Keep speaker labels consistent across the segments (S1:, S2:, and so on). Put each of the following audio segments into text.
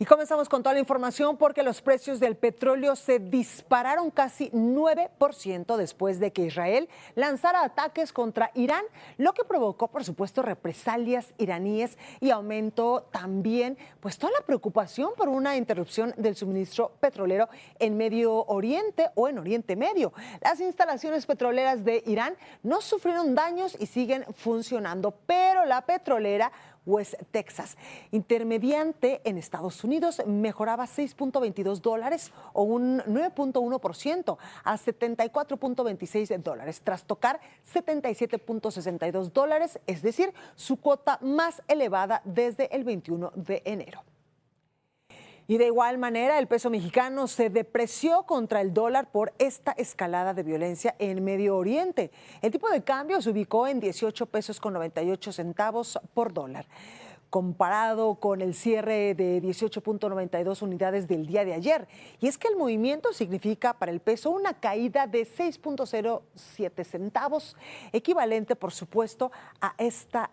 S1: Y comenzamos con toda la información porque los precios del petróleo se dispararon casi 9% después de que Israel lanzara ataques contra Irán, lo que provocó, por supuesto, represalias iraníes y aumentó también pues toda la preocupación por una interrupción del suministro petrolero en Medio Oriente o en Oriente Medio. Las instalaciones petroleras de Irán no sufrieron daños y siguen funcionando, pero la petrolera West Texas, intermediante en Estados Unidos, mejoraba $6.22 o un 9.1% a $74.26 tras tocar $77.62, es decir, su cuota más elevada desde el 21 de enero. Y de igual manera, el peso mexicano se depreció contra el dólar por esta escalada de violencia en Medio Oriente. El tipo de cambio se ubicó en 18 pesos con 98 centavos por dólar, comparado con el cierre de 18.92 unidades del día de ayer. Y es que el movimiento significa para el peso una caída de 6.07 centavos, equivalente, por supuesto, a esta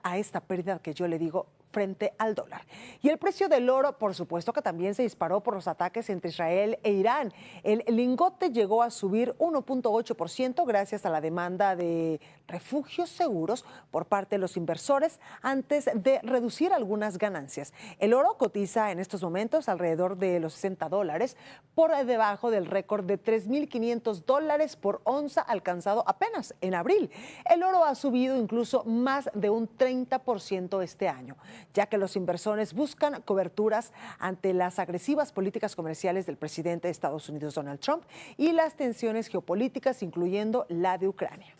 S1: pérdida que yo le digo frente al dólar. Y el precio del oro, por supuesto que también se disparó por los ataques entre Israel e Irán. El lingote llegó a subir 1.8% gracias a la demanda de refugios seguros por parte de los inversores antes de reducir algunas ganancias. El oro cotiza en estos momentos alrededor de los $60, por debajo del récord de $3.500 por onza alcanzado apenas en abril. El oro ha subido incluso más de un 30% este año, ya que los inversores buscan coberturas ante las agresivas políticas comerciales del presidente de Estados Unidos, Donald Trump, y las tensiones geopolíticas, incluyendo la de Ucrania.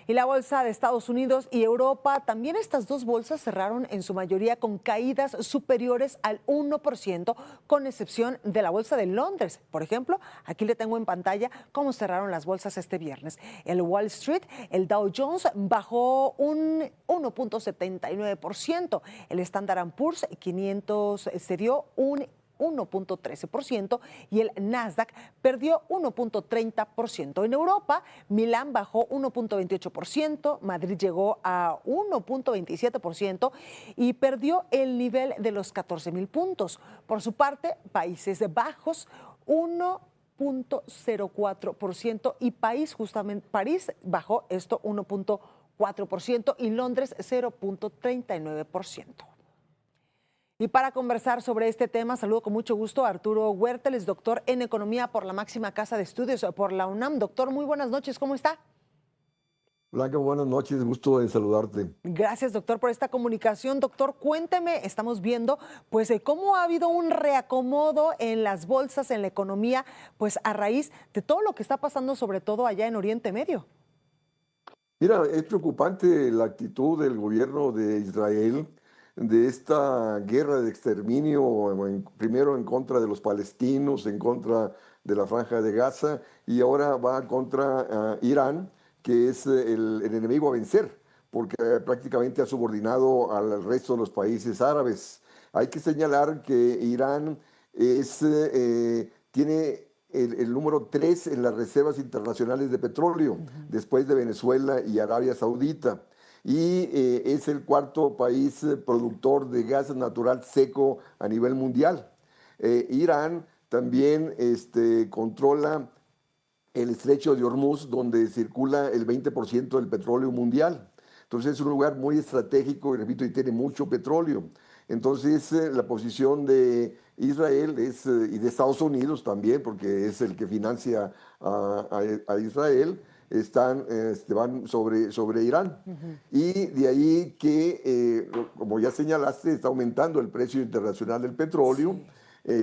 S1: Y la bolsa de Estados Unidos y Europa, también estas dos bolsas cerraron en su mayoría con caídas superiores al 1%, con excepción de la bolsa de Londres. Por ejemplo, aquí le tengo en pantalla cómo cerraron las bolsas este viernes. El Wall Street, el Dow Jones bajó un 1.79%, el Standard & Poor's 500 cedió un 1.13% y el Nasdaq perdió 1.30%. En Europa, Milán bajó 1.28%, Madrid llegó a 1.27% y perdió el nivel de los 14,000 puntos. Por su parte, Países Bajos 1.04% y París bajó esto 1.4% y Londres 0.39%. Y para conversar sobre este tema, saludo con mucho gusto a Arturo Huérteles, doctor en Economía por la máxima casa de estudios por la UNAM. Doctor, muy buenas noches, ¿cómo está?
S2: Blanca, buenas noches, gusto en saludarte.
S1: Gracias, doctor, por esta comunicación. Doctor, cuénteme, estamos viendo pues cómo ha habido un reacomodo en las bolsas, en la economía, pues a raíz de todo lo que está pasando, sobre todo allá en Oriente Medio.
S2: Mira, es preocupante la actitud del gobierno de Israel de esta guerra de exterminio, primero en contra de los palestinos, en contra de la Franja de Gaza y ahora va contra Irán, que es el enemigo a vencer, porque prácticamente ha subordinado al resto de los países árabes. Hay que señalar que Irán tiene el número 3 en las reservas internacionales de petróleo, después de Venezuela y Arabia Saudita. Y es el cuarto país productor de gas natural seco a nivel mundial. Irán también controla el estrecho de Hormuz, donde circula el 20% del petróleo mundial. Entonces es un lugar muy estratégico y repito, y tiene mucho petróleo. Entonces la posición de Israel y de Estados Unidos también, porque es el que financia a Israel, van sobre Irán. Y de ahí que, como ya señalaste, está aumentando el precio internacional del petróleo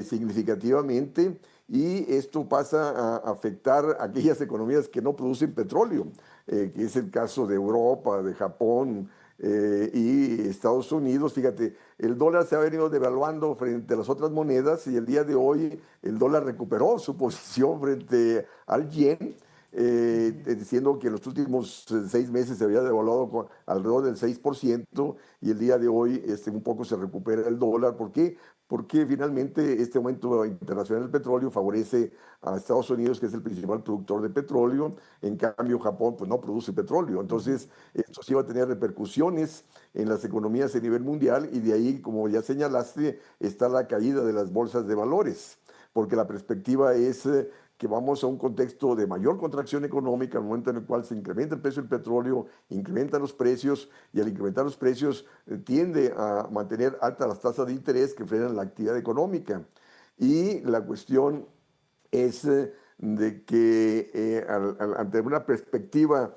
S2: significativamente y esto pasa a afectar a aquellas economías que no producen petróleo, que es el caso de Europa, de Japón y Estados Unidos. Fíjate, el dólar se ha venido devaluando frente a las otras monedas y el día de hoy el dólar recuperó su posición frente al yen, diciendo que en los últimos 6 meses se había devaluado alrededor del 6% y el día de hoy un poco se recupera el dólar. ¿Por qué? porque finalmente este aumento internacional del petróleo favorece a Estados Unidos, que es el principal productor de petróleo. En cambio, Japón pues, no produce petróleo. Entonces, esto sí va a tener repercusiones en las economías a nivel mundial, y de ahí, como ya señalaste, está la caída de las bolsas de valores, porque la perspectiva es que vamos a un contexto de mayor contracción económica al momento en el cual se incrementa el precio del petróleo, incrementan los precios, y al incrementar los precios tiende a mantener altas las tasas de interés que frenan la actividad económica. Y la cuestión es de que ante una perspectiva,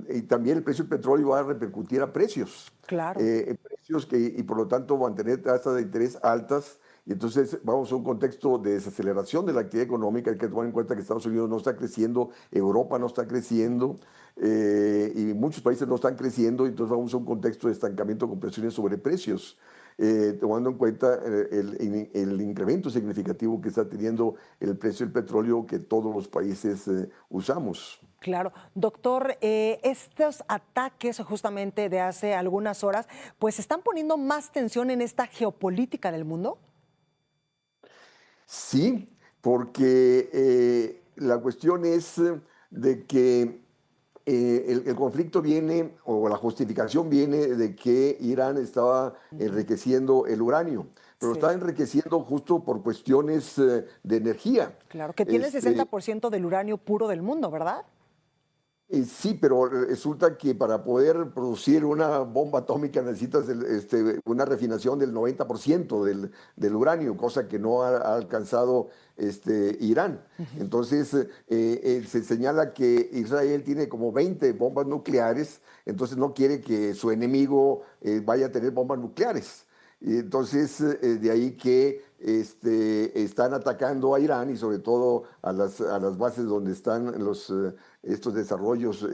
S2: y también el precio del petróleo va a repercutir a precios,
S1: Claro.
S2: precios que, y por lo tanto mantener tasas de interés altas. Y entonces vamos a un contexto de desaceleración de la actividad económica. Hay que tomar en cuenta que Estados Unidos no está creciendo, Europa no está creciendo, y muchos países no están creciendo. Entonces vamos a un contexto de estancamiento con presiones sobre precios, tomando en cuenta el incremento significativo que está teniendo el precio del petróleo que todos los países usamos.
S1: Claro. Doctor, estos ataques justamente de hace algunas horas, pues están poniendo más tensión en esta geopolítica del mundo.
S2: Sí, porque la cuestión es de que el conflicto viene, o la justificación viene de que Irán estaba enriqueciendo el uranio, pero
S1: Sí,
S2: está enriqueciendo justo por cuestiones de energía.
S1: claro, que tiene el
S2: Este,
S1: 60% del uranio puro del mundo, ¿verdad?
S2: Sí, pero resulta que para poder producir una bomba atómica necesitas una refinación del 90% del uranio, cosa que no ha alcanzado Irán. Entonces, se señala que Israel tiene como 20 bombas nucleares, entonces no quiere que su enemigo vaya a tener bombas nucleares. Y entonces, de ahí que están atacando a Irán, y sobre todo a las bases donde están estos desarrollos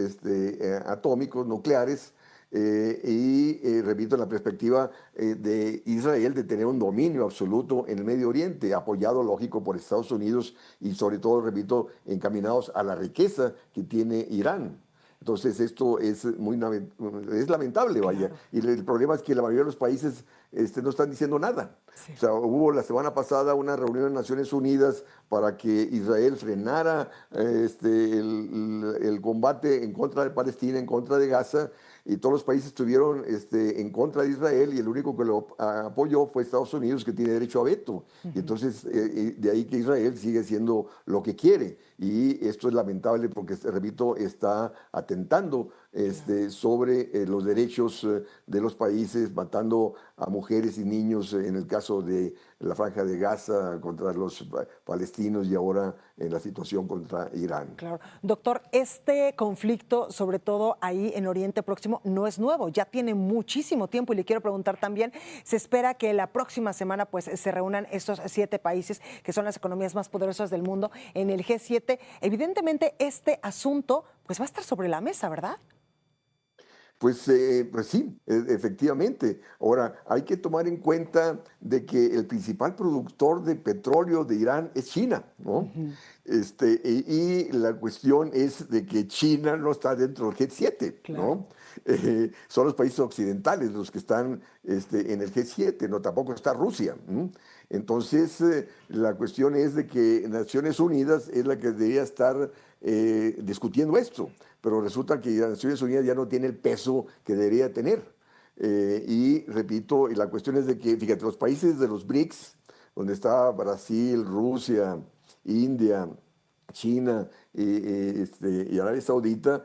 S2: atómicos, nucleares, repito, en la perspectiva de Israel de tener un dominio absoluto en el Medio Oriente, apoyado, lógico, por Estados Unidos, y sobre todo, repito, encaminados a la riqueza que tiene Irán. Entonces esto es es lamentable, vaya.
S1: Claro,
S2: Y el problema es que la mayoría de los países no están diciendo nada.
S1: sí.
S2: O sea, hubo la semana pasada una reunión en Naciones Unidas para que Israel frenara el combate en contra de Palestina, en contra de Gaza, y todos los países estuvieron en contra de Israel, y el único que lo apoyó fue Estados Unidos, que tiene derecho a veto. Y entonces, de ahí que Israel sigue haciendo lo que quiere. Y esto es lamentable porque, repito, está atentando sobre los derechos de los países, matando a mujeres y niños, en el caso de la Franja de Gaza, contra los palestinos, y ahora en la situación contra Irán.
S1: Claro. Doctor, este conflicto, sobre todo ahí en Oriente Próximo, no es nuevo, ya tiene muchísimo tiempo, y le quiero preguntar también, se espera que la próxima semana pues se reúnan estos 7 países que son las economías más poderosas del mundo en el G7. Evidentemente este asunto pues va a estar sobre la mesa, ¿verdad?
S2: Pues sí, efectivamente. Ahora, hay que tomar en cuenta de que el principal productor de petróleo de Irán es China, ¿no? Y la cuestión es de que China no está dentro del G7,
S1: Claro.
S2: ¿no? Son los países occidentales los que están en el G7, no, tampoco está Rusia. Entonces, la cuestión es de que Naciones Unidas es la que debería estar discutiendo esto, pero resulta que Naciones Unidas ya no tiene el peso que debería tener. Y repito, y la cuestión es de que, fíjate, los países de los BRICS, donde está Brasil, Rusia, India, China y Arabia Saudita,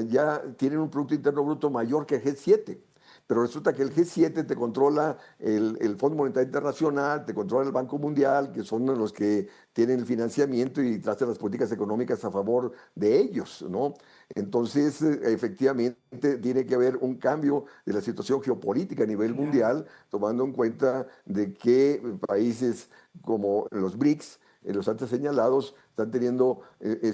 S2: ya tienen un Producto Interno Bruto mayor que el G7. Pero resulta que el G7 te controla el Fondo Monetario Internacional, te controla el Banco Mundial, que son los que tienen el financiamiento y hacen las políticas económicas a favor de ellos, ¿no? Entonces, efectivamente, tiene que haber un cambio de la situación geopolítica a nivel
S1: Claro.
S2: mundial, tomando en cuenta de que países como los BRICS, los antes señalados, están teniendo,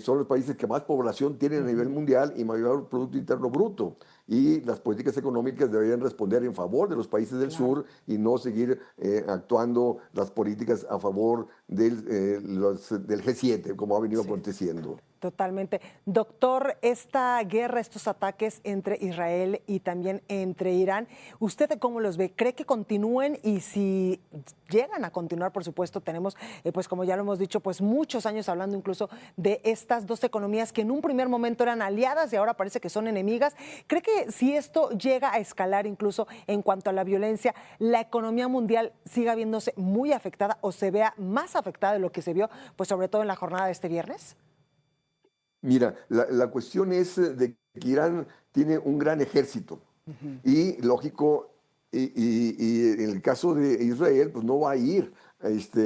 S2: son los países que más población tienen a nivel mundial y mayor Producto Interno Bruto. Y las políticas económicas deberían responder en favor de los países del sur y no seguir actuando las políticas a favor del G7, como ha venido aconteciendo.
S1: Totalmente. Doctor, esta guerra, estos ataques entre Israel y también entre Irán, ¿usted cómo los ve? ¿Cree que continúen? Y si llegan a continuar, por supuesto, tenemos, pues como ya lo hemos dicho, pues muchos años hablando incluso de estas dos economías que en un primer momento eran aliadas y ahora parece que son enemigas. ¿Cree que si esto llega a escalar incluso en cuanto a la violencia, la economía mundial siga viéndose muy afectada o se vea más afectada de lo que se vio, pues sobre todo en la jornada de este viernes?
S2: Mira, la cuestión es de que Irán tiene un gran ejército y lógico, y en el caso de Israel, pues no va a ir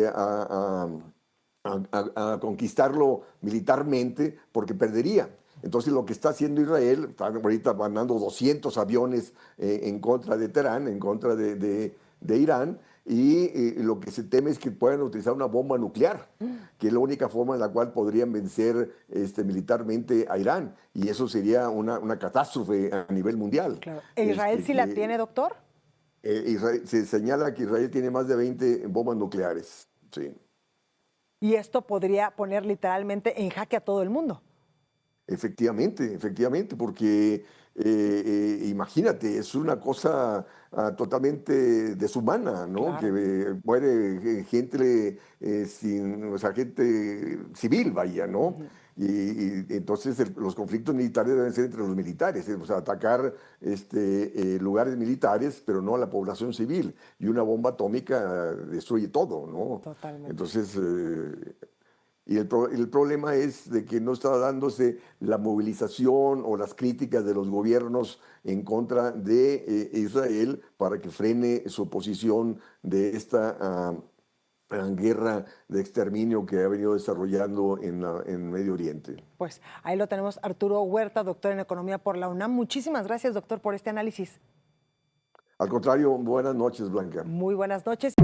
S2: a conquistarlo militarmente porque perdería. Entonces lo que está haciendo Israel, está ahorita mandando 200 aviones en contra de Teherán, en contra de Irán, y lo que se teme es que puedan utilizar una bomba nuclear, que es la única forma en la cual podrían vencer militarmente a Irán, y eso sería una catástrofe a nivel mundial.
S1: Claro. ¿E Israel sí la tiene, doctor?
S2: Se señala que Israel tiene más de 20 bombas nucleares. Sí.
S1: Y esto podría poner literalmente en jaque a todo el mundo.
S2: Efectivamente, porque imagínate, es una cosa totalmente deshumana, ¿no?
S1: Claro.
S2: Que muere gente o sea, gente civil, vaya, ¿no? Y entonces los conflictos militares deben ser entre los militares, o sea, atacar lugares militares, pero no a la población civil. Y una bomba atómica destruye todo, ¿no?
S1: Totalmente.
S2: Entonces, y el problema es de que no está dándose la movilización o las críticas de los gobiernos en contra de Israel para que frene su posición de esta guerra de exterminio que ha venido desarrollando en Medio Oriente.
S1: Pues ahí lo tenemos, Arturo Huerta, doctor en Economía por la UNAM. Muchísimas gracias, doctor, por este análisis.
S2: Al contrario, buenas noches, Blanca.
S1: Muy buenas noches.